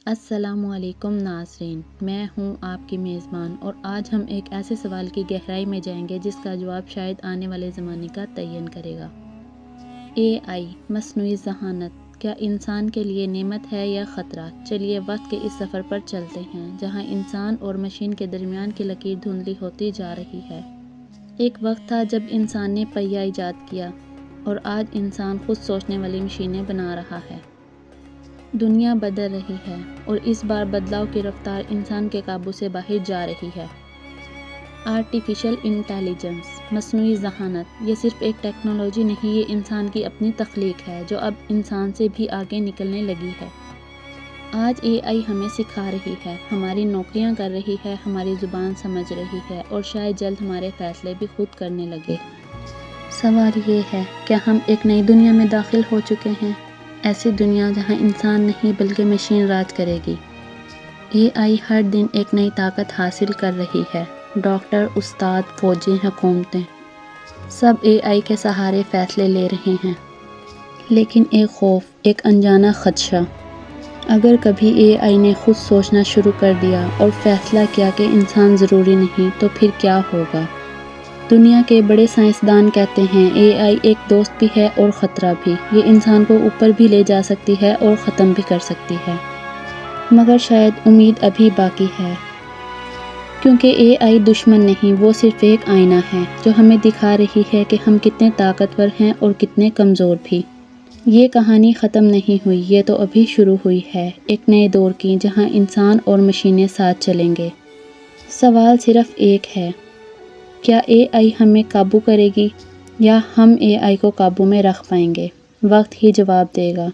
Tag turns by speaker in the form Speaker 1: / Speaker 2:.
Speaker 1: السلام علیکم ناظرین، میں ہوں آپ کی میزبان اور آج ہم ایک ایسے سوال کی گہرائی میں جائیں گے جس کا جواب شاید آنے والے زمانے کا تعین کرے گا۔ اے آئی، مصنوعی ذہانت، کیا انسان کے لیے نعمت ہے یا خطرہ؟ چلیے وقت کے اس سفر پر چلتے ہیں جہاں انسان اور مشین کے درمیان کی لکیر دھندلی ہوتی جا رہی ہے۔ ایک وقت تھا جب انسان نے پہیہ ایجاد کیا اور آج انسان خود سوچنے والی مشینیں بنا رہا ہے۔ دنیا بدل رہی ہے اور اس بار بدلاؤ کی رفتار انسان کے قابو سے باہر جا رہی ہے۔ آرٹیفیشل انٹیلیجنس، مصنوعی ذہانت، یہ صرف ایک ٹیکنالوجی نہیں، یہ انسان کی اپنی تخلیق ہے جو اب انسان سے بھی آگے نکلنے لگی ہے۔ آج اے آئی ہمیں سکھا رہی ہے، ہماری نوکریاں کر رہی ہے، ہماری زبان سمجھ رہی ہے اور شاید جلد ہمارے فیصلے بھی خود کرنے لگے۔ سوال یہ ہے، کیا ہم ایک نئی دنیا میں داخل ہو چکے ہیں؟ ایسی دنیا جہاں انسان نہیں بلکہ مشین راج کرے گی۔ اے آئی ہر دن ایک نئی طاقت حاصل کر رہی ہے۔ ڈاکٹر، استاد، فوجی، حکومتیں، سب اے آئی کے سہارے فیصلے لے رہے ہیں۔ لیکن ایک خوف، ایک انجانا خدشہ، اگر کبھی اے آئی نے خود سوچنا شروع کر دیا اور فیصلہ کیا کہ انسان ضروری نہیں، تو پھر کیا ہوگا؟ دنیا کے بڑے سائنسدان کہتے ہیں اے آئی ایک دوست بھی ہے اور خطرہ بھی، یہ انسان کو اوپر بھی لے جا سکتی ہے اور ختم بھی کر سکتی ہے۔ مگر شاید امید ابھی باقی ہے، کیونکہ اے آئی دشمن نہیں، وہ صرف ایک آئینہ ہے جو ہمیں دکھا رہی ہے کہ ہم کتنے طاقتور ہیں اور کتنے کمزور بھی۔ یہ کہانی ختم نہیں ہوئی، یہ تو ابھی شروع ہوئی ہے، ایک نئے دور کی جہاں انسان اور مشینیں ساتھ چلیں گے۔ سوال صرف ایک ہے، کیا اے آئی ہمیں قابو کرے گی یا ہم اے آئی کو قابو میں رکھ پائیں گے؟ وقت ہی جواب دے گا۔